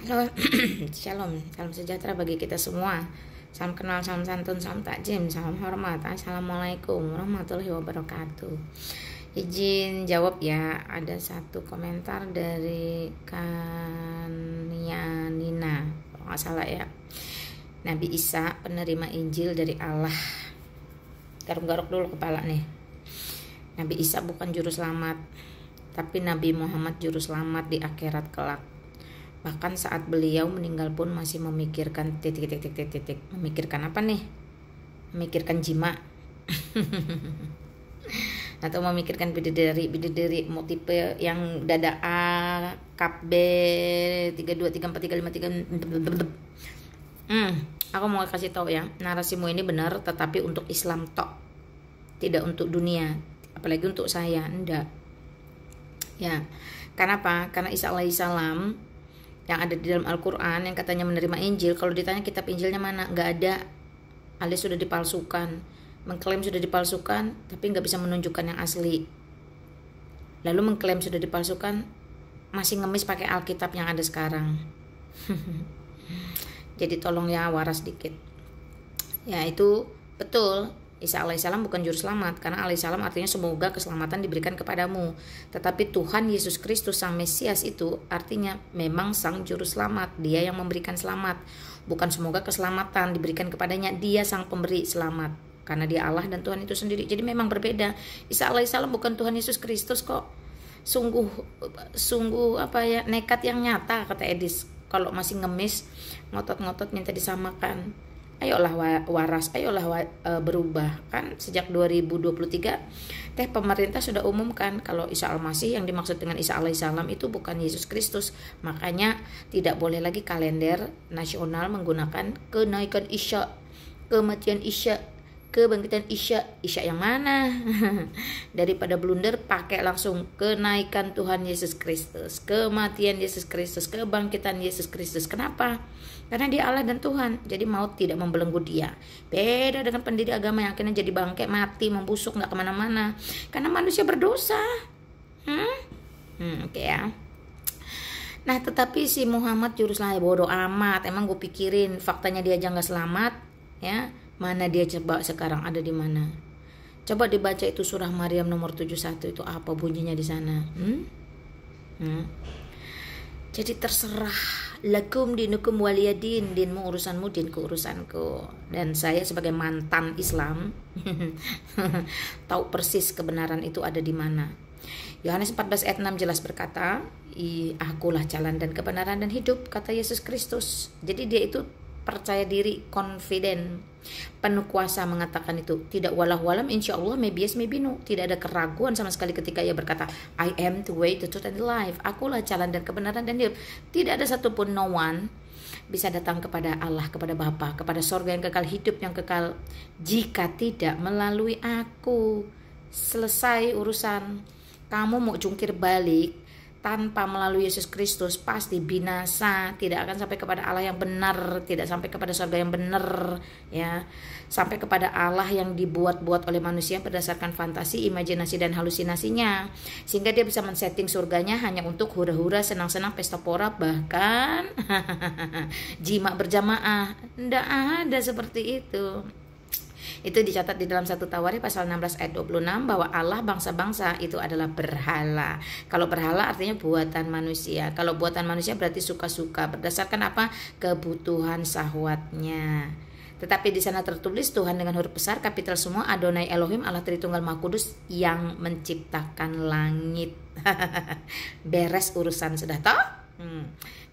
Halo, shalom, salam sejahtera bagi kita semua. Salam kenal, salam santun, salam takjim, salam hormat. Assalamualaikum warahmatullahi wabarakatuh. Izin jawab ya, ada satu komentar dari Kania Nina, kalau nggak salah ya. Nabi Isa penerima Injil dari Allah. Garuk-garuk dulu kepala nih. Nabi Isa bukan juru selamat, tapi Nabi Muhammad juru selamat di akhirat kelak. Bahkan saat beliau meninggal pun masih memikirkan memikirkan apa nih? Memikirkan jima atau memikirkan bidadari mau tipe yang dada A, kap B, 32, 34, 35, 3. Aku mau kasih tahu ya, narasimu ini benar tetapi untuk Islam tok, tidak untuk dunia, apalagi untuk saya, enggak. Ya, kenapa? Karena Isa alaihissalam yang ada di dalam Al-Quran yang katanya menerima Injil, kalau ditanya kitab Injilnya mana, nggak ada, alias sudah dipalsukan, mengklaim sudah dipalsukan tapi nggak bisa menunjukkan yang asli, lalu mengklaim sudah dipalsukan masih ngemis pakai Alkitab yang ada sekarang. Jadi tolong ya, waras dikit ya. Itu betul, Isa alaihissalam bukan juru selamat, karena alaihissalam artinya semoga keselamatan diberikan kepadamu. Tetapi Tuhan Yesus Kristus sang Mesias itu artinya memang sang juru selamat, dia yang memberikan selamat. Bukan semoga keselamatan diberikan kepadanya, dia sang pemberi selamat, karena dia Allah dan Tuhan itu sendiri. Jadi memang berbeda. Isa alaihissalam bukan Tuhan Yesus Kristus kok. Sungguh apa ya, nekat yang nyata, kata Edis. Kalau masih ngemis, ngotot-ngotot minta disamakan, ayolah waras, ayolah berubah. Kan sejak 2023 pemerintah sudah umumkan kalau Isa Al-Masih yang dimaksud dengan Isa alaihissalam itu bukan Yesus Kristus. Makanya tidak boleh lagi kalender nasional menggunakan kenaikan Isya, kematian Isya, kebangkitan Isya. Isya yang mana? Daripada blunder, pakai langsung kenaikan Tuhan Yesus Kristus, kematian Yesus Kristus, kebangkitan Yesus Kristus. Kenapa? Karena dia Allah dan Tuhan, jadi maut tidak membelenggu dia. Beda dengan pendiri agama yang akhirnya jadi bangkai, mati, membusuk, gak kemana-mana, karena manusia berdosa. Oke ya. Nah tetapi si Muhammad juru selamat, bodoh amat. Emang gue pikirin faktanya dia aja gak selamat ya. Mana dia coba sekarang, ada di mana? Coba dibaca itu surah Maryam nomor 71, itu apa bunyinya di sana? Jadi terserah, lakum dinukum waliyadin, dinmu urusanmu, dinku urusanku. Dan saya sebagai mantan Islam tahu persis kebenaran itu ada di mana. Yohanes 14 ayat 6 jelas berkata, akulah jalan dan kebenaran dan hidup, kata Yesus Kristus. Jadi dia itu percaya diri, confident, penuh kuasa mengatakan itu. Tidak walau-walam, insya Allah, maybe yes, maybe no. Tidak ada keraguan sama sekali ketika ia berkata, I am the way, the truth, and the life. Akulah jalan dan kebenaran dan hidup. Tidak ada satupun, no one, bisa datang kepada Allah, kepada Bapa, kepada sorga yang kekal, hidup yang kekal, jika tidak melalui aku. Selesai urusan. Kamu mau jungkir balik tanpa melalui Yesus Kristus pasti binasa, tidak akan sampai kepada Allah yang benar, tidak sampai kepada surga yang benar ya, sampai kepada Allah yang dibuat-buat oleh manusia berdasarkan fantasi, imajinasi dan halusinasinya, sehingga dia bisa men-setting surganya hanya untuk hura-hura, senang-senang, pesta pora, bahkan jima berjamaah. Tidak ada seperti itu. Itu dicatat di dalam 1 Tawarikh pasal 16 ayat 26 bahwa Allah bangsa-bangsa itu adalah berhala. Kalau berhala artinya buatan manusia. Kalau buatan manusia berarti suka-suka, berdasarkan apa? Kebutuhan syahwatnya. Tetapi di sana tertulis Tuhan dengan huruf besar, kapital semua, Adonai Elohim, Allah Tritunggal Maha Kudus yang menciptakan langit. Beres urusan sudah toh?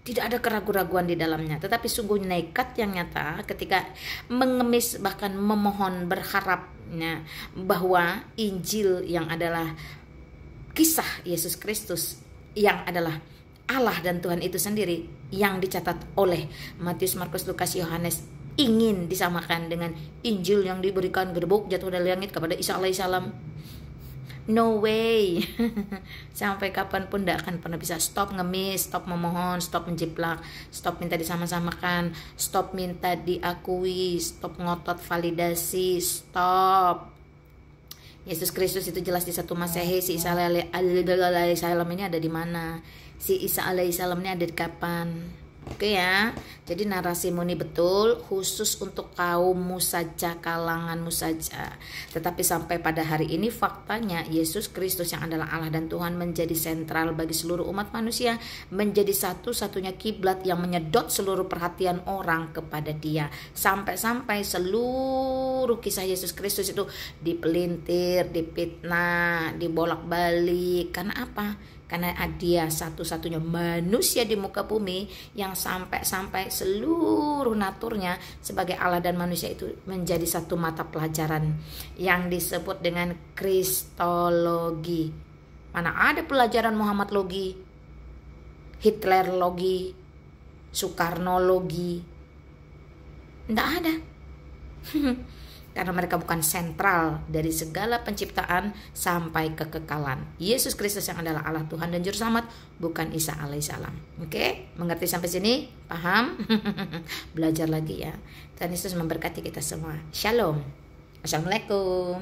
Tidak ada keraguan-raguan di dalamnya. Tetapi sungguh nekat yang nyata ketika mengemis, bahkan memohon, berharapnya bahwa Injil yang adalah kisah Yesus Kristus, yang adalah Allah dan Tuhan itu sendiri, yang dicatat oleh Matius, Markus, Lukas, Yohanes, ingin disamakan dengan Injil yang diberikan gerbuk jatuh dari langit kepada Isa alaihissalam. No way. Sampai kapanpun tidak akan pernah bisa. Stop ngemis, stop memohon, stop menjiplak, stop minta disama-samakan, stop minta diakui, stop ngotot validasi, stop. Yesus Kristus itu jelas di 1 Masehi. Si Isa alaihissalam ini ada di mana? Si Isa alaihissalam ini ada di kapan? Oke ya, jadi narasimu ini betul khusus untuk kaummu saja, kalanganmu saja. Tetapi sampai pada hari ini faktanya Yesus Kristus yang adalah Allah dan Tuhan menjadi sentral bagi seluruh umat manusia, menjadi satu-satunya kiblat yang menyedot seluruh perhatian orang kepada Dia. Sampai-sampai seluruh kisah Yesus Kristus itu dipelintir, dipitnah, dibolak-balik. Karena apa? Karena Dia satu-satunya manusia di muka bumi yang sampai seluruh naturnya sebagai Allah dan manusia itu menjadi satu mata pelajaran yang disebut dengan Kristologi. Mana ada pelajaran Muhammad logi, Hitler logi, Soekarno logi? Tidak ada. Karena mereka bukan sentral dari segala penciptaan sampai kekekalan. Yesus Kristus yang adalah Allah Tuhan dan Juru Selamat, bukan Isa alaihissalam. Oke, mengerti sampai sini? Paham? Belajar lagi ya. Tuhan Yesus memberkati kita semua. Shalom. Assalamualaikum.